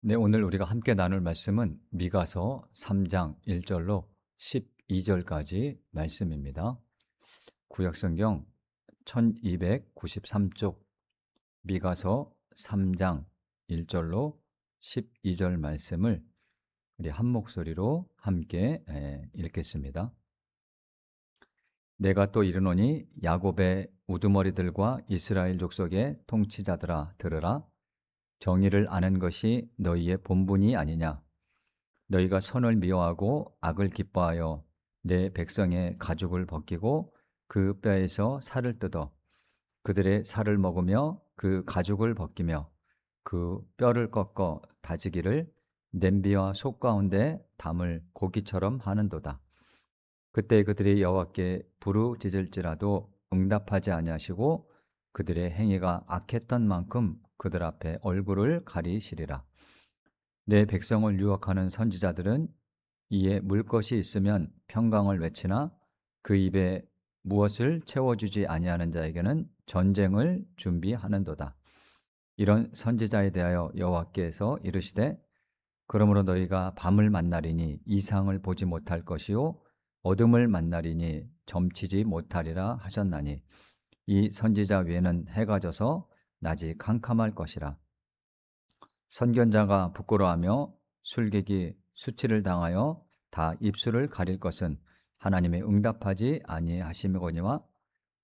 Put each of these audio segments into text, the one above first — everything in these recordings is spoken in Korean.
네, 오늘 우리가 함께 나눌 말씀은 미가서 3장 1절로 12절까지 말씀입니다. 구약성경 1293쪽 미가서 3장 1절로 12절 말씀을 우리 한 목소리로 함께 읽겠습니다. 내가 또 이르노니 야곱의 우두머리들과 이스라엘 족속의 통치자들아 들으라. 정의를 아는 것이 너희의 본분이 아니냐. 너희가 선을 미워하고 악을 기뻐하여 내 백성의 가죽을 벗기고 그 뼈에서 살을 뜯어 그들의 살을 먹으며 그 가죽을 벗기며 그 뼈를 꺾어 다지기를 냄비와 속 가운데 담을 고기처럼 하는도다. 그때 그들이 여호와께 부르짖을지라도 응답하지 아니하시고 그들의 행위가 악했던 만큼 그들 앞에 얼굴을 가리시리라. 내 백성을 유혹하는 선지자들은 이에 물 것이 있으면 평강을 외치나 그 입에 무엇을 채워주지 아니하는 자에게는 전쟁을 준비하는도다. 이런 선지자에 대하여 여호와께서 이르시되 그러므로 너희가 밤을 만나리니 이상을 보지 못할 것이요 어둠을 만나리니 점치지 못하리라 하셨나니 이 선지자 외에는 해가 져서 낮이 캄캄할 것이라. 선견자가 부끄러워하며 술객이 수치를 당하여 다 입술을 가릴 것은 하나님의 응답하지 아니하심이거니와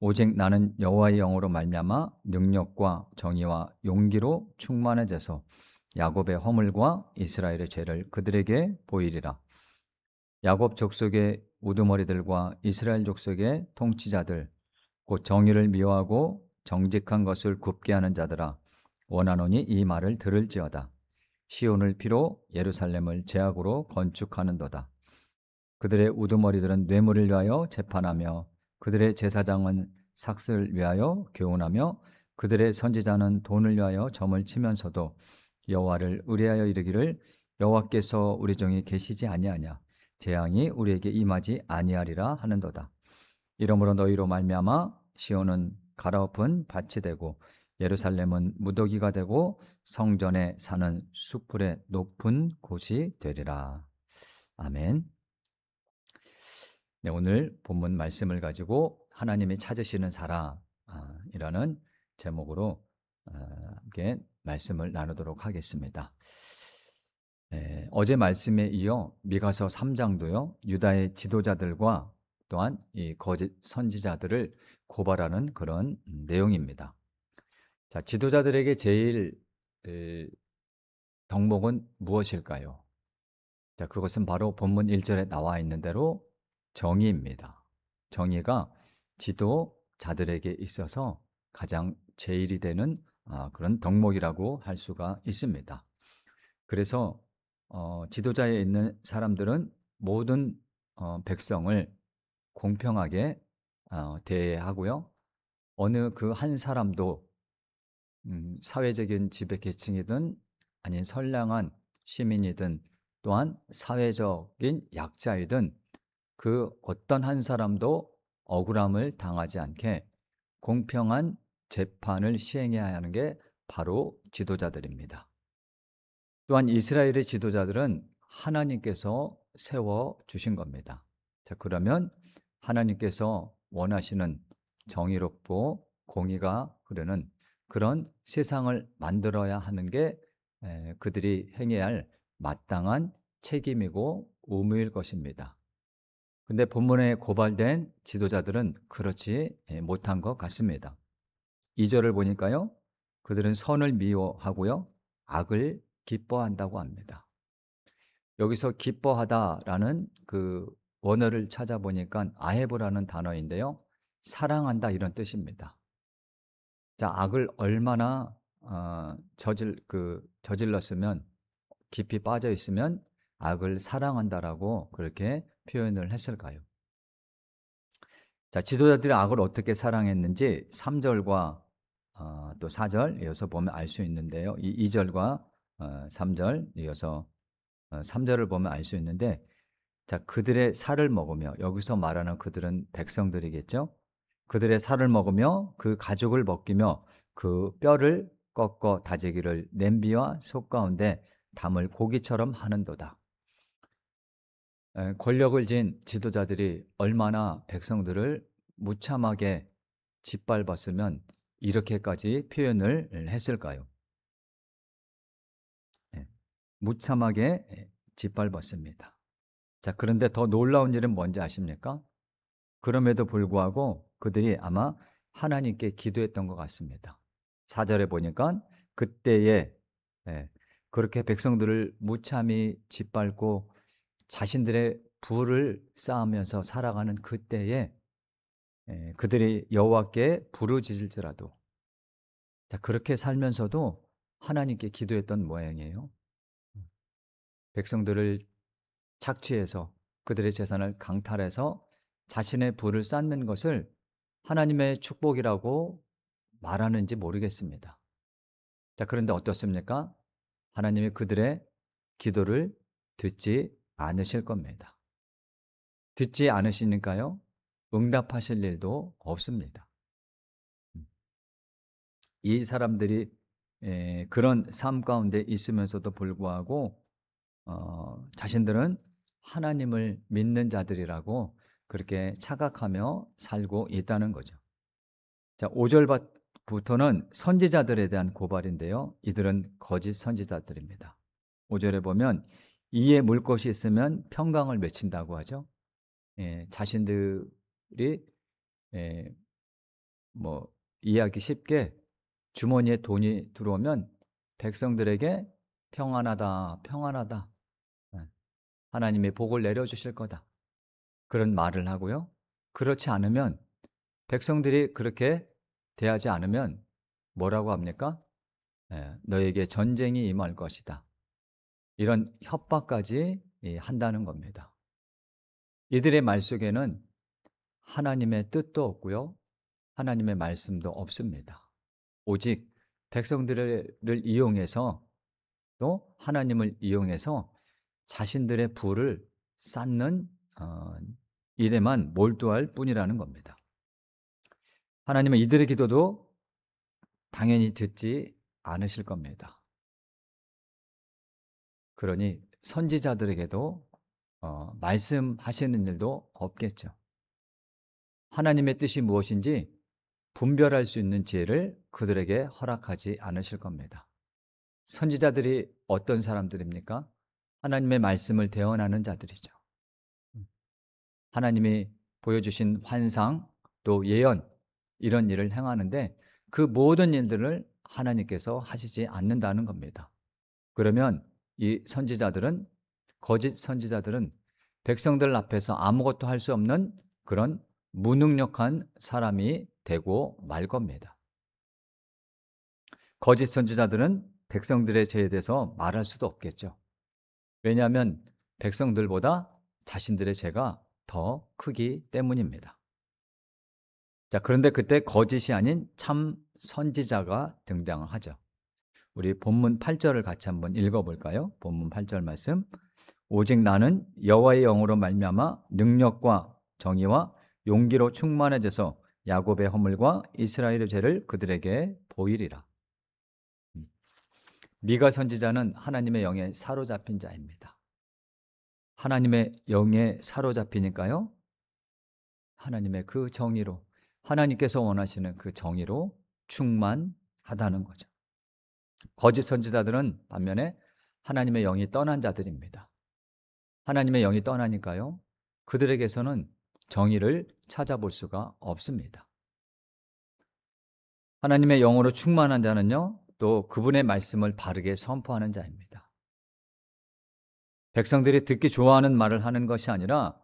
오직 나는 여호와의 영으로 말미암아 능력과 정의와 용기로 충만해져서 야곱의 허물과 이스라엘의 죄를 그들에게 보이리라. 야곱 족속의 우두머리들과 이스라엘 족속의 통치자들 곧 정의를 미워하고 정직한 것을 굽게 하는 자들아 원하노니 이 말을 들을지어다. 시온을 피로 예루살렘을 제약으로 건축하는도다. 그들의 우두머리들은 뇌물을 위하여 재판하며 그들의 제사장은 삭슬을 위하여 교훈하며 그들의 선지자는 돈을 위하여 점을 치면서도 여호와를 의뢰하여 이르기를 여호와께서 우리 중에 계시지 아니하냐 재앙이 우리에게 임하지 아니하리라 하는도다. 이러므로 너희로 말미암아 시온은 갈아엎은 밭이 되고 예루살렘은 무더기가 되고 성전에 사는 숯불의 높은 곳이 되리라. 아멘. 네, 오늘 본문 말씀을 가지고 하나님이 찾으시는 사람이라는 제목으로 함께 말씀을 나누도록 하겠습니다. 어제 말씀에 이어 미가서 3장도요 유다의 지도자들과 또한 이 거짓 선지자들을 고발하는 그런 내용입니다. 자, 지도자들에게 제일 덕목은 무엇일까요? 자, 그것은 바로 본문 1절에 나와 있는 대로 정의입니다. 정의가 지도자들에게 있어서 가장 제일이 되는 그런 덕목이라고 할 수가 있습니다. 그래서 지도자에 있는 사람들은 모든 백성을 공평하게 대하고요. 어느 그 한 사람도 사회적인 지배 계층이든 아닌 선량한 시민이든 또한 사회적인 약자이든 그 어떤 한 사람도 억울함을 당하지 않게 공평한 재판을 시행해야 하는 게 바로 지도자들입니다. 또한 이스라엘의 지도자들은 하나님께서 세워주신 겁니다. 자, 그러면 하나님께서 원하시는 정의롭고 공의가 흐르는 그런 세상을 만들어야 하는 게 그들이 행해야 할 마땅한 책임이고 의무일 것입니다. 근데 본문에 고발된 지도자들은 그렇지 못한 것 같습니다. 2절을 보니까요. 그들은 선을 미워하고요. 악을 기뻐한다고 합니다. 여기서 기뻐하다라는 그 원어를 찾아보니까 아헤브라는 단어인데요. 사랑한다 이런 뜻입니다. 자, 악을 얼마나 저질렀으면 깊이 빠져 있으면 악을 사랑한다라고 그렇게 표현을 했을까요? 자, 지도자들이 악을 어떻게 사랑했는지 3절과 또 4절 이어서 보면 알 수 있는데요. 이 2절과 3절 이어서 3절을 보면 알 수 있는데 자, 그들의 살을 먹으며 여기서 말하는 그들은 백성들이겠죠. 그들의 살을 먹으며 그 가죽을 벗기며 그 뼈를 꺾어 다지기를 냄비와 속 가운데 담을 고기처럼 하는도다. 권력을 쥔 지도자들이 얼마나 백성들을 무참하게 짓밟았으면 이렇게까지 표현을 했을까요? 예, 무참하게 짓밟았습니다. 자, 그런데 더 놀라운 일은 뭔지 아십니까? 그럼에도 불구하고 그들이 아마 하나님께 기도했던 것 같습니다. 4절에 보니까 그때에, 예, 그렇게 백성들을 무참히 짓밟고 자신들의 부를 쌓으면서 살아가는 그때에, 그들이 여호와께 부르짖을지라도, 자, 그렇게 살면서도 하나님께 기도했던 모양이에요. 백성들을 착취해서 그들의 재산을 강탈해서 자신의 부를 쌓는 것을 하나님의 축복이라고 말하는지 모르겠습니다. 자, 그런데 어떻습니까? 하나님이 그들의 기도를 듣지 않으실 겁니다. 듣지 않으시니까요, 응답하실 일도 없습니다. 이 사람들이 그런 삶 가운데 있으면서도 불구하고 자신들은 하나님을 믿는 자들이라고 그렇게 착각하며 살고 있다는 거죠. 자, 5절부터는 선지자들에 대한 고발인데요. 이들은 거짓 선지자들입니다. 5절에 보면 이에 물 것이 있으면 평강을 맺힌다고 하죠. 자신들이 예, 뭐 이해하기 쉽게 주머니에 돈이 들어오면 백성들에게 평안하다, 평안하다. 예, 하나님이 복을 내려주실 거다. 그런 말을 하고요. 그렇지 않으면 백성들이 그렇게 대하지 않으면 뭐라고 합니까? 너에게 전쟁이 임할 것이다. 이런 협박까지 한다는 겁니다. 이들의 말 속에는 하나님의 뜻도 없고요. 하나님의 말씀도 없습니다. 오직 백성들을 이용해서 또 하나님을 이용해서 자신들의 부를 쌓는 일에만 몰두할 뿐이라는 겁니다. 하나님은 이들의 기도도 당연히 듣지 않으실 겁니다. 그러니 선지자들에게도 말씀하시는 일도 없겠죠. 하나님의 뜻이 무엇인지 분별할 수 있는 지혜를 그들에게 허락하지 않으실 겁니다. 선지자들이 어떤 사람들입니까? 하나님의 말씀을 대언하는 자들이죠. 하나님이 보여주신 환상 또 예언, 이런 일을 행하는데 그 모든 일들을 하나님께서 하시지 않는다는 겁니다. 그러면 이 선지자들은, 거짓 선지자들은 백성들 앞에서 아무것도 할 수 없는 그런 무능력한 사람이 되고 말 겁니다. 거짓 선지자들은 백성들의 죄에 대해서 말할 수도 없겠죠. 왜냐하면 백성들보다 자신들의 죄가 더 크기 때문입니다. 자, 그런데 그때 거짓이 아닌 참 선지자가 등장을 하죠. 우리 본문 8절을 같이 한번 읽어볼까요? 본문 8절 말씀. 오직 나는 여호와의 영으로 말미암아 능력과 정의와 용기로 충만해져서 야곱의 허물과 이스라엘의 죄를 그들에게 보이리라. 미가 선지자는 하나님의 영에 사로잡힌 자입니다. 하나님의 영에 사로잡히니까요, 하나님의 그 정의로, 하나님께서 원하시는 그 정의로 충만하다는 거죠. 거짓 선지자들은 반면에 하나님의 영이 떠난 자들입니다. 하나님의 영이 떠나니까요, 그들에게서는 정의를 찾아볼 수가 없습니다. 하나님의 영으로 충만한 자는요, 또 그분의 말씀을 바르게 선포하는 자입니다. 백성들이 듣기 좋아하는 말을 하는 것이 아니라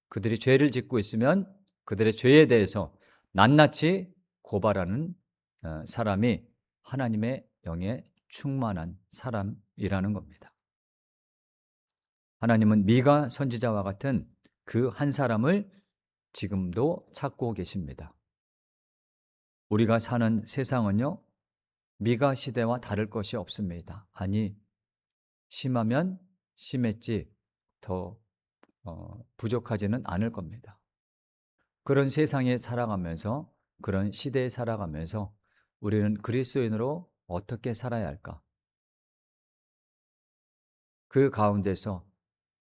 그들이 죄를 짓고 있으면 그들의 죄에 대해서 낱낱이 고발하는 사람이 하나님의 영에 충만한 사람이라는 겁니다. 하나님은 미가 선지자와 같은 그 한 사람을 지금도 찾고 계십니다. 우리가 사는 세상은요, 미가 시대와 다를 것이 없습니다. 아니, 심하면 심했지 더 부족하지는 않을 겁니다. 그런 세상에 살아가면서, 그런 시대에 살아가면서 우리는 그리스도인으로 어떻게 살아야 할까? 그 가운데서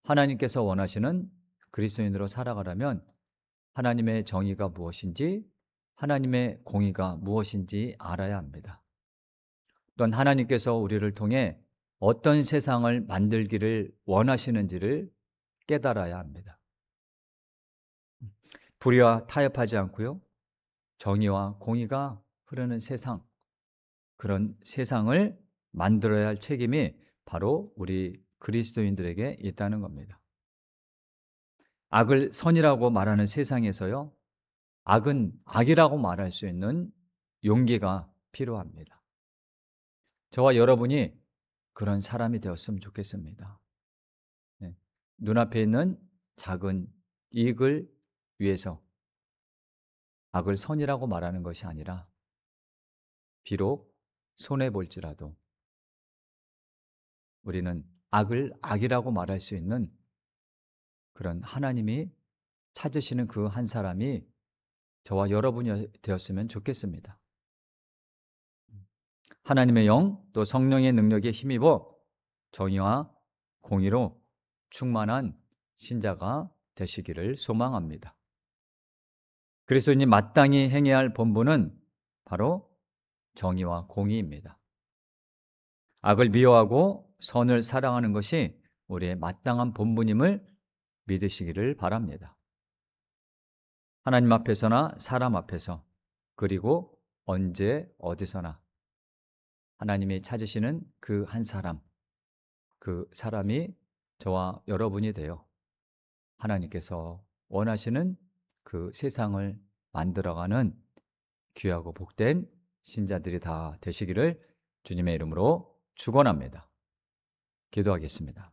하나님께서 원하시는 그리스도인으로 살아가려면 하나님의 정의가 무엇인지, 하나님의 공의가 무엇인지 알아야 합니다. 또한 하나님께서 우리를 통해 어떤 세상을 만들기를 원하시는지를 깨달아야 합니다. 불의와 타협하지 않고요, 정의와 공의가 흐르는 세상, 그런 세상을 만들어야 할 책임이 바로 우리 그리스도인들에게 있다는 겁니다. 악을 선이라고 말하는 세상에서요, 악은 악이라고 말할 수 있는 용기가 필요합니다. 저와 여러분이 그런 사람이 되었으면 좋겠습니다. 네. 눈앞에 있는 작은 이익을 위해서 악을 선이라고 말하는 것이 아니라, 비록 손해볼지라도 우리는 악을 악이라고 말할 수 있는 그런 하나님이 찾으시는 그 한 사람이 저와 여러분이 되었으면 좋겠습니다. 하나님의 영, 또 성령의 능력에 힘입어 정의와 공의로 충만한 신자가 되시기를 소망합니다. 그리스도인이 마땅히 행해야 할 본분은 바로 정의와 공의입니다. 악을 미워하고 선을 사랑하는 것이 우리의 마땅한 본분임을 믿으시기를 바랍니다. 하나님 앞에서나 사람 앞에서, 그리고 언제 어디서나 하나님이 찾으시는 그 한 사람, 그 사람이 저와 여러분이 되어 하나님께서 원하시는 그 세상을 만들어가는 귀하고 복된 신자들이 다 되시기를 주님의 이름으로 축원합니다. 기도하겠습니다.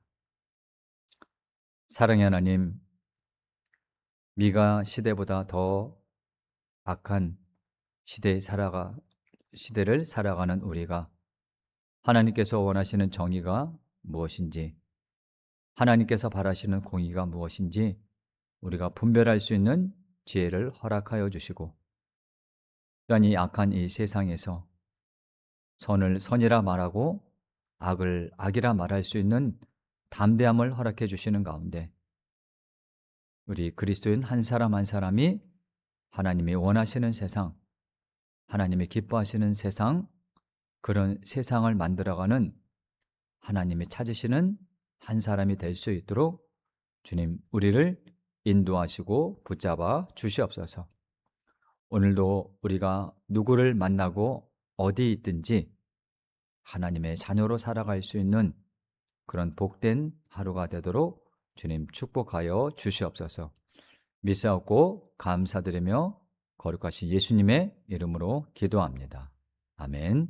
사랑의 하나님, 미가 시대보다 더 악한 시대를 살아가는 우리가 하나님께서 원하시는 정의가 무엇인지, 하나님께서 바라시는 공의가 무엇인지 우리가 분별할 수 있는 지혜를 허락하여 주시고, 또한 이 악한 이 세상에서 선을 선이라 말하고 악을 악이라 말할 수 있는 담대함을 허락해 주시는 가운데, 우리 그리스도인 한 사람 한 사람이 하나님이 원하시는 세상, 하나님이 기뻐하시는 세상, 그런 세상을 만들어가는 하나님이 찾으시는 한 사람이 될 수 있도록 주님, 우리를 인도하시고 붙잡아 주시옵소서. 오늘도 우리가 누구를 만나고 어디 있든지 하나님의 자녀로 살아갈 수 있는 그런 복된 하루가 되도록 주님 축복하여 주시옵소서. 믿사옵고 감사드리며 거룩하신 예수님의 이름으로 기도합니다. 아멘.